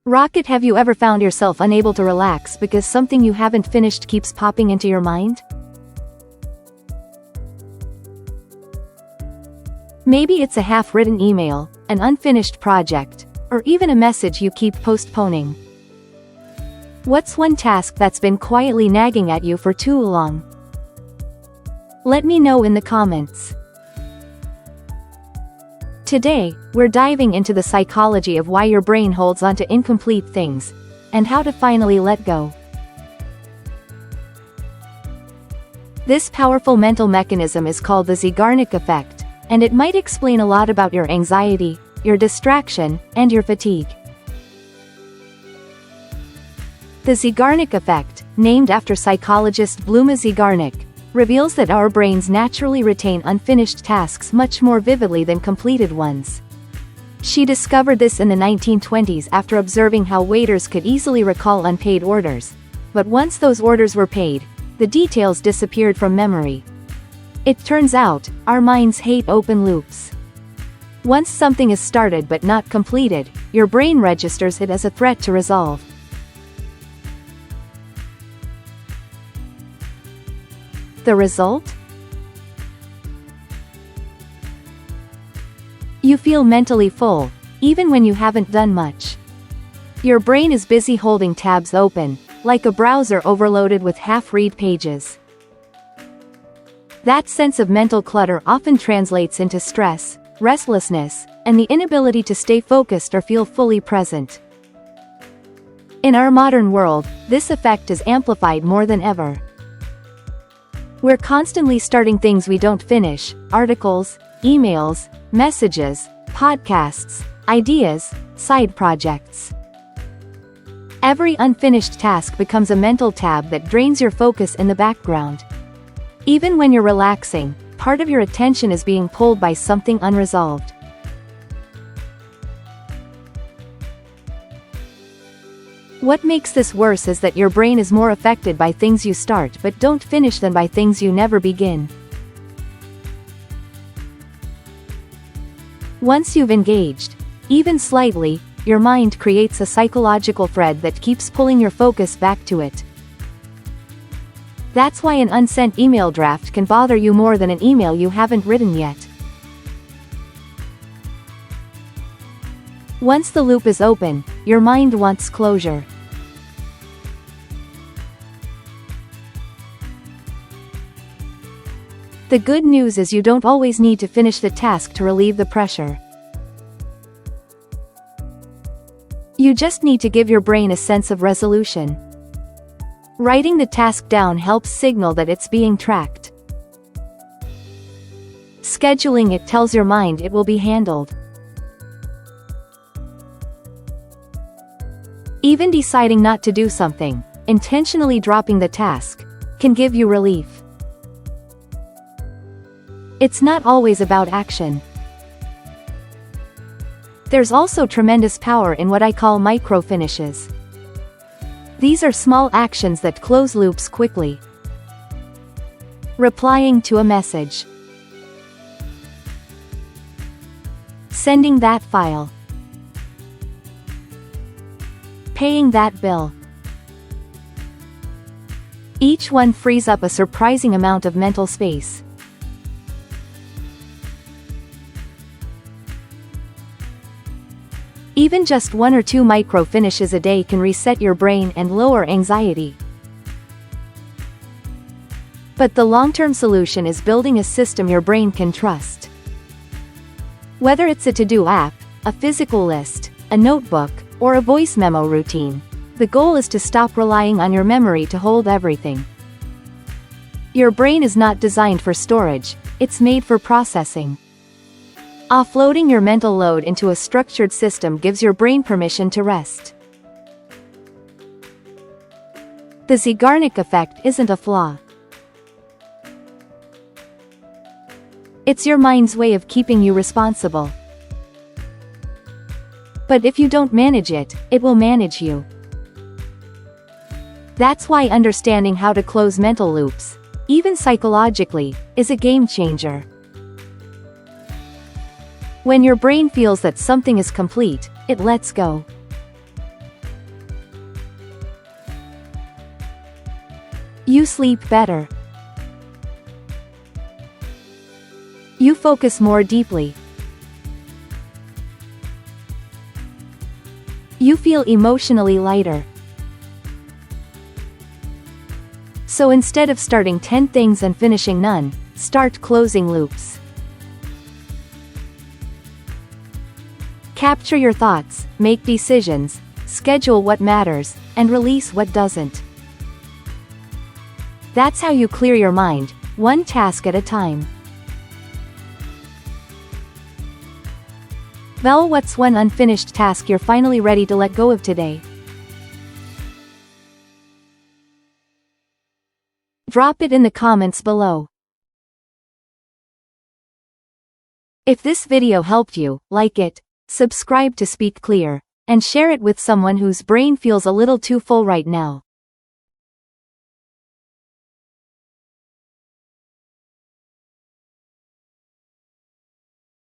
Rocket, have you ever found yourself unable to relax because something you haven't finished keeps popping into your mind? Maybe it's a half-written email, an unfinished project, or even a message you keep postponing. What's one task that's been quietly nagging at you for too long? Let me know in the comments. Today, we're diving into the psychology of why your brain holds onto incomplete things, and how to finally let go. This powerful mental mechanism is called the Zeigarnik Effect, and it might explain a lot about your anxiety, your distraction, and your fatigue. The Zeigarnik Effect, named after psychologist Bluma Zeigarnik, reveals that our brains naturally retain unfinished tasks much more vividly than completed ones. She discovered this in the 1920s after observing how waiters could easily recall unpaid orders. But once those orders were paid, the details disappeared from memory. It turns out, our minds hate open loops. Once something is started but not completed, your brain registers it as a threat to resolve. The result? You feel mentally full, even when you haven't done much. Your brain is busy holding tabs open, like a browser overloaded with half-read pages. That sense of mental clutter often translates into stress, restlessness, and the inability to stay focused or feel fully present. In our modern world, this effect is amplified more than ever. We're constantly starting things we don't finish: articles, emails, messages, podcasts, ideas, side projects. Every unfinished task becomes a mental tab that drains your focus in the background. Even when you're relaxing, part of your attention is being pulled by something unresolved. What makes this worse is that your brain is more affected by things you start but don't finish than by things you never begin. Once you've engaged, even slightly, your mind creates a psychological thread that keeps pulling your focus back to it. That's why an unsent email draft can bother you more than an email you haven't written yet. Once the loop is open, your mind wants closure. The good news is you don't always need to finish the task to relieve the pressure. You just need to give your brain a sense of resolution. Writing the task down helps signal that it's being tracked. Scheduling it tells your mind it will be handled. Even deciding not to do something, intentionally dropping the task, can give you relief. It's not always about action. There's also tremendous power in what I call micro-finishes. These are small actions that close loops quickly. Replying to a message. Sending that file. Paying that bill. Each one frees up a surprising amount of mental space. Even just 1 or 2 micro-finishes a day can reset your brain and lower anxiety. But the long-term solution is building a system your brain can trust. Whether it's a to-do app, a physical list, a notebook, or a voice memo routine, the goal is to stop relying on your memory to hold everything. Your brain is not designed for storage, it's made for processing. Offloading your mental load into a structured system gives your brain permission to rest. The Zeigarnik Effect isn't a flaw. It's your mind's way of keeping you responsible. But if you don't manage it, it will manage you. That's why understanding how to close mental loops, even psychologically, is a game changer. When your brain feels that something is complete, it lets go. You sleep better. You focus more deeply. You feel emotionally lighter. So instead of starting 10 things and finishing none, start closing loops. Capture your thoughts, make decisions, schedule what matters, and release what doesn't. That's how you clear your mind, one task at a time. Well, what's one unfinished task you're finally ready to let go of today? Drop it in the comments below. If this video helped you, like it, subscribe to Speak Clear, and share it with someone whose brain feels a little too full right now.